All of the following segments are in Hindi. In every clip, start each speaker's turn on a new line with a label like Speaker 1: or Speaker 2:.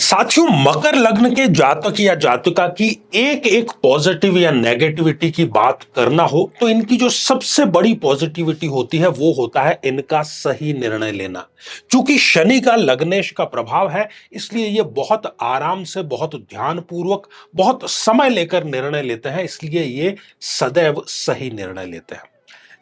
Speaker 1: साथियों, मकर लग्न के जातक या जातिका की एक एक पॉजिटिव या नेगेटिविटी की बात करना हो तो इनकी जो सबसे बड़ी पॉजिटिविटी होती है वो होता है इनका सही निर्णय लेना। क्योंकि शनि का लग्नेश का प्रभाव है, इसलिए ये बहुत आराम से, बहुत ध्यानपूर्वक, बहुत समय लेकर निर्णय लेते हैं, इसलिए ये सदैव सही निर्णय लेते हैं।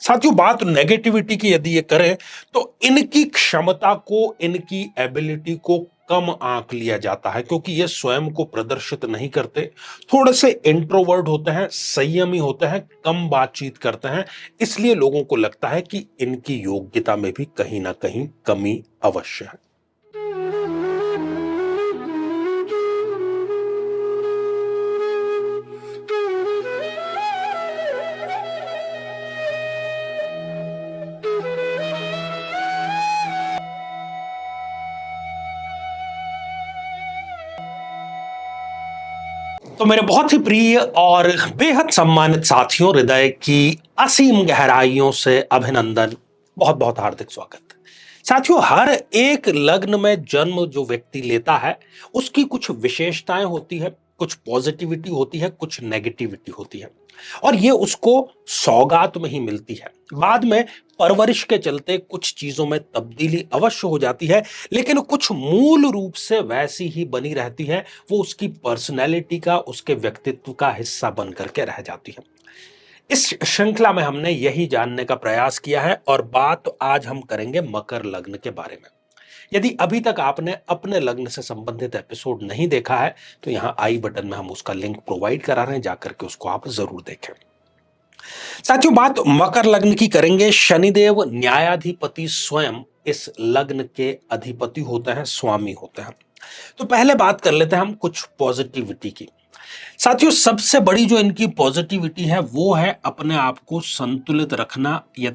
Speaker 1: साथियों, बात नेगेटिविटी की यदि ये करें तो इनकी क्षमता को, इनकी एबिलिटी को कम आंक लिया जाता है, क्योंकि ये स्वयं को प्रदर्शित नहीं करते, थोड़े से इंट्रोवर्ट होते हैं, संयमी होते हैं, कम बातचीत करते हैं। इसलिए लोगों को लगता है कि इनकी योग्यता में भी कहीं ना कहीं कमी अवश्य है। तो मेरे बहुत ही प्रिय और बेहद सम्मानित साथियों, हृदय की असीम गहराइयों से अभिनंदन, बहुत बहुत हार्दिक स्वागत। साथियों, हर एक लग्न में जन्म जो व्यक्ति लेता है उसकी कुछ विशेषताएं होती है, कुछ पॉजिटिविटी होती है, कुछ नेगेटिविटी होती है, और ये उसको सौगात में ही मिलती है। बाद में परवरिश के चलते कुछ चीजों में तब्दीली अवश्य हो जाती है, लेकिन कुछ मूल रूप से वैसी ही बनी रहती है। वो उसकी पर्सनैलिटी का, उसके व्यक्तित्व का हिस्सा बन करके रह जाती है। इस श्रृंखला में हमने यही जानने का प्रयास किया है और बात आज हम करेंगे मकर लग्न के बारे में। यदि अभी तक आपने अपने लग्न से संबंधित एपिसोड नहीं देखा है तो यहां आई बटन में हम उसका लिंक प्रोवाइड करा रहे हैं, जाकर के उसको आप जरूर देखें। साथियों, बात मकर लग्न की करेंगे। शनिदेव न्यायाधिपति स्वयं इस लग्न के अधिपति होते हैं, स्वामी होते हैं। तो पहले बात कर लेते हैं हम कुछ पॉजिटिविटी की। साथियों, सबसे बड़ी जो इनकी पॉजिटिविटी है वो है अपने आप को संतुलित रखना या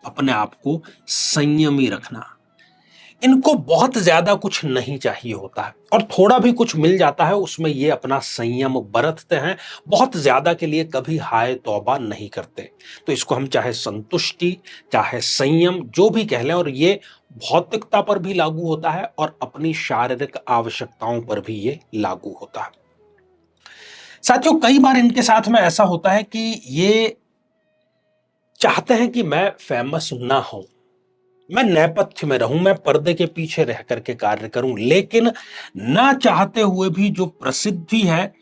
Speaker 1: अपने आप को संयमी रखना। इनको बहुत ज्यादा कुछ नहीं चाहिए होता है, और थोड़ा भी कुछ मिल जाता है उसमें ये अपना संयम बरतते हैं। बहुत ज्यादा के लिए कभी हाय तौबा नहीं करते। तो इसको हम चाहे संतुष्टि, चाहे संयम, जो भी कह लें, और ये भौतिकता पर भी लागू होता है और अपनी शारीरिक आवश्यकताओं पर भी ये लागू होता है। साथियों, कई बार इनके साथ में ऐसा होता है कि ये चाहते हैं कि मैं फेमस ना हूं, मैं नेपथ्य में रहूं, मैं पर्दे के पीछे रह करके कार्य करूं, लेकिन ना चाहते हुए भी जो प्रसिद्धि है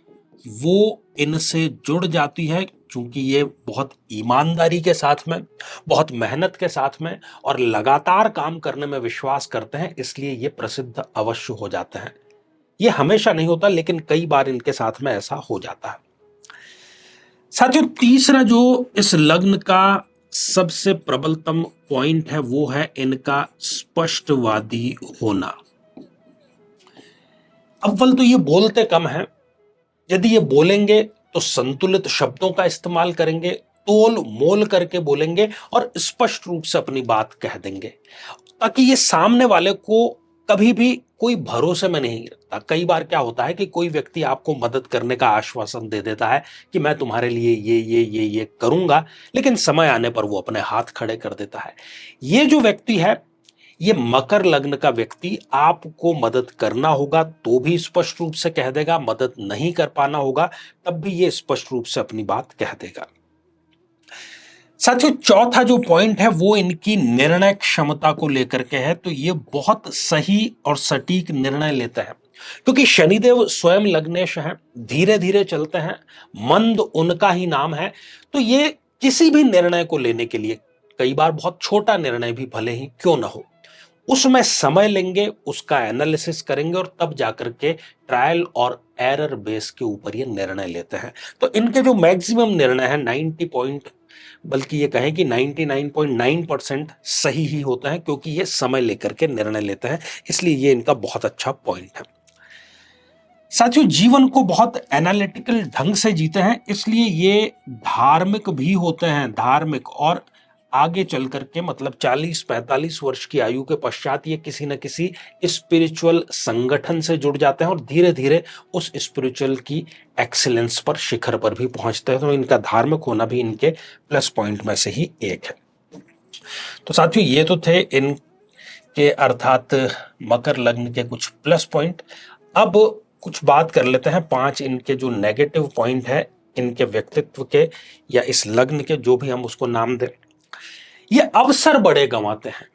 Speaker 1: वो इनसे जुड़ जाती है, क्योंकि ये बहुत ईमानदारी के साथ में, बहुत मेहनत के साथ में और लगातार काम करने में विश्वास करते हैं, इसलिए ये प्रसिद्ध अवश्य हो जाते हैं। ये हमेशा नहीं होता, लेकिन कई बार इनके साथ में ऐसा हो जाता है। साथियों, तीसरा जो इस लग्न का सबसे प्रबलतम पॉइंट है वो है इनका स्पष्टवादी होना। अव्वल तो ये बोलते कम हैं। यदि ये बोलेंगे तो संतुलित शब्दों का इस्तेमाल करेंगे, तोल मोल करके बोलेंगे और स्पष्ट रूप से अपनी बात कह देंगे, ताकि ये सामने वाले को कभी भी कोई भरोसे में नहीं रखता। कई बार क्या होता है कि कोई व्यक्ति आपको मदद करने का आश्वासन दे देता है कि मैं तुम्हारे लिए ये करूंगा, लेकिन समय आने पर वो अपने हाथ खड़े कर देता है। ये जो व्यक्ति है, ये मकर लग्न का व्यक्ति, आपको मदद करना होगा तो भी स्पष्ट रूप से कह देगा, मदद नहीं कर पाना होगा तब भी ये स्पष्ट रूप से अपनी बात कह देगा। साथियों, चौथा जो पॉइंट है वो इनकी निर्णय क्षमता को लेकर के है। तो ये बहुत सही और सटीक निर्णय लेते हैं, क्योंकि शनिदेव स्वयं लग्नेश हैं, धीरे धीरे चलते हैं, मंद उनका ही नाम है। तो ये किसी भी निर्णय को लेने के लिए, कई बार बहुत छोटा निर्णय भी भले ही क्यों ना हो, उसमें समय लेंगे, उसका एनालिसिस करेंगे और तब जाकर के ट्रायल और एरर बेस के ऊपर ये निर्णय लेते हैं। तो इनके जो मैक्सिमम निर्णय है 90 पॉइंट, बल्कि ये कहें कि 99.9% सही ही होता है, क्योंकि ये समय लेकर के निर्णय लेते हैं, इसलिए ये इनका बहुत अच्छा पॉइंट है। साथियों, जीवन को बहुत एनालिटिकल ढंग से जीते हैं, इसलिए ये धार्मिक भी होते हैं, धार्मिक, और आगे चल करके मतलब 40-45 वर्ष की आयु के पश्चात ये किसी न किसी स्पिरिचुअल संगठन से जुड़ जाते हैं और धीरे धीरे उस स्पिरिचुअल की एक्सीलेंस पर, शिखर पर भी पहुंचते हैं। तो इनका धार्मिक होना भी इनके प्लस पॉइंट में से ही एक है। तो साथियों, ये तो थे इनके अर्थात मकर लग्न के कुछ प्लस पॉइंट। अब कुछ बात कर लेते हैं 5 इनके जो नेगेटिव पॉइंट है इनके व्यक्तित्व के या इस लग्न के, जो भी हम उसको नाम दें। ये अवसर बड़े गंवाते हैं।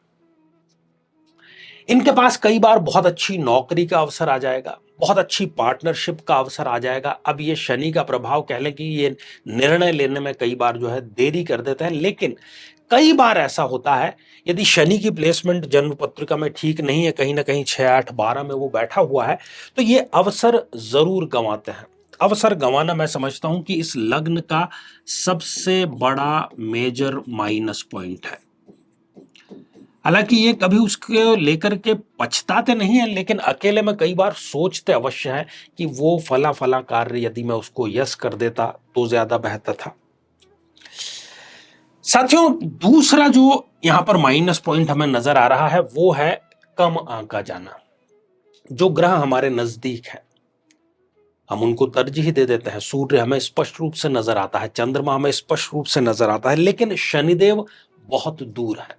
Speaker 1: इनके पास कई बार बहुत अच्छी नौकरी का अवसर आ जाएगा, बहुत अच्छी पार्टनरशिप का अवसर आ जाएगा। अब ये शनि का प्रभाव कह लें कि ये निर्णय लेने में कई बार जो है देरी कर देते हैं, लेकिन कई बार ऐसा होता है यदि शनि की प्लेसमेंट जन्म पत्रिका में ठीक नहीं है, कहीं ना कहीं 6, 8, 12 में वो बैठा हुआ है, तो ये अवसर जरूर गंवाते हैं। अवसर गंवाना मैं समझता हूं कि इस लग्न का सबसे बड़ा मेजर माइनस पॉइंट है। हालांकि ये कभी उसके लेकर के पछताते नहीं है, लेकिन अकेले में कई बार सोचते अवश्य है कि वो फला फला कार्य यदि मैं उसको यस कर देता तो ज्यादा बेहतर था। साथियों, दूसरा जो यहां पर माइनस पॉइंट हमें नजर आ रहा है वो है कम आंका जाना। जो ग्रह हमारे नजदीक है हम उनको तरजीह दे देते हैं। सूर्य हमें स्पष्ट रूप से नजर आता है, चंद्रमा हमें स्पष्ट रूप से नजर आता है, लेकिन शनिदेव बहुत दूर है,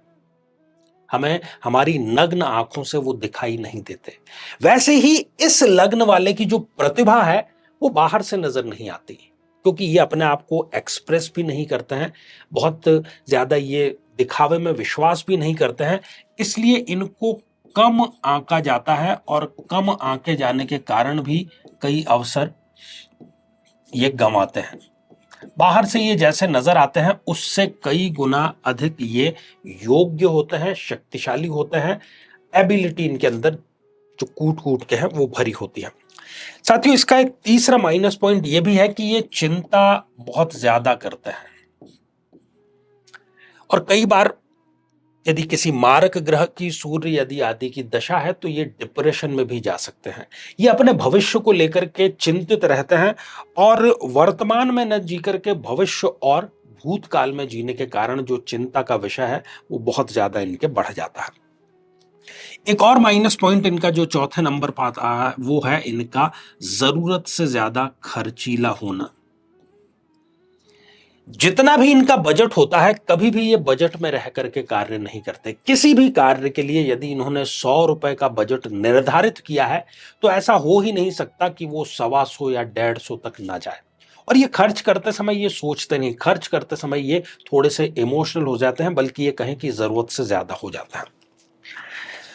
Speaker 1: हमें हमारी नग्न आंखों से वो दिखाई नहीं देते। वैसे ही इस लग्न वाले की जो प्रतिभा है वो बाहर से नजर नहीं आती, क्योंकि ये अपने आप को एक्सप्रेस भी नहीं करते हैं, बहुत ज्यादा ये दिखावे में विश्वास भी नहीं करते हैं, इसलिए इनको कम आंका जाता है और कम आंके जाने के कारण भी कई अवसर ये गंवाते हैं। बाहर से ये जैसे नजर आते हैं उससे कई गुना अधिक ये योग्य होते हैं, शक्तिशाली होते हैं, एबिलिटी इनके अंदर जो कूट कूट के है वो भरी होती है। साथियों, इसका एक तीसरा माइनस पॉइंट ये भी है कि ये चिंता बहुत ज्यादा करते हैं और कई बार यदि किसी मारक ग्रह की, सूर्य यदि आदि की दशा है तो ये डिप्रेशन में भी जा सकते हैं। ये अपने भविष्य को लेकर के चिंतित रहते हैं और वर्तमान में न जीकर के भविष्य और भूतकाल में जीने के कारण जो चिंता का विषय है वो बहुत ज्यादा इनके बढ़ जाता है। एक और माइनस पॉइंट इनका जो चौथे नंबर पर आता है वो है इनका जरूरत से ज्यादा खर्चीला होना। जितना भी इनका बजट होता है कभी भी ये बजट में रह करके कार्य नहीं करते। किसी भी कार्य के लिए यदि इन्होंने 100 रुपए का बजट निर्धारित किया है तो ऐसा हो ही नहीं सकता कि वो 125 या 150 तक ना जाए। और ये खर्च करते समय ये सोचते नहीं, खर्च करते समय ये थोड़े से इमोशनल हो जाते हैं, बल्कि ये कहें कि जरूरत से ज्यादा हो जाता है।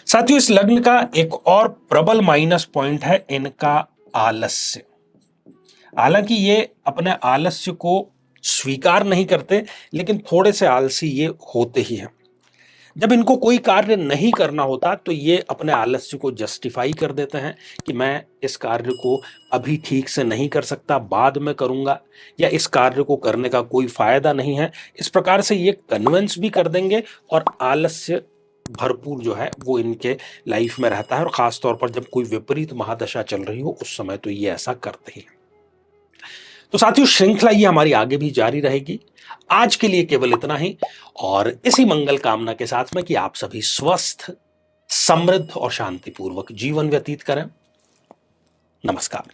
Speaker 1: साथियों, इस लग्न का एक और प्रबल माइनस पॉइंट है इनका आलस्य। हालांकि ये अपने आलस्य को स्वीकार नहीं करते, लेकिन थोड़े से आलसी ये होते ही हैं। जब इनको कोई कार्य नहीं करना होता तो ये अपने आलस्य को जस्टिफाई कर देते हैं कि मैं इस कार्य को अभी ठीक से नहीं कर सकता, बाद में करूंगा, या इस कार्य को करने का कोई फायदा नहीं है। इस प्रकार से ये कन्विंस भी कर देंगे और आलस्य भरपूर जो है वो इनके लाइफ में रहता है, और खासतौर पर जब कोई विपरीत महादशा चल रही हो उस समय तो ये ऐसा करते ही हैं। तो साथियों, श्रृंखला ये हमारी आगे भी जारी रहेगी। आज के लिए केवल इतना ही, और इसी मंगल कामना के साथ में कि आप सभी स्वस्थ, समृद्ध और शांतिपूर्वक जीवन व्यतीत करें। नमस्कार।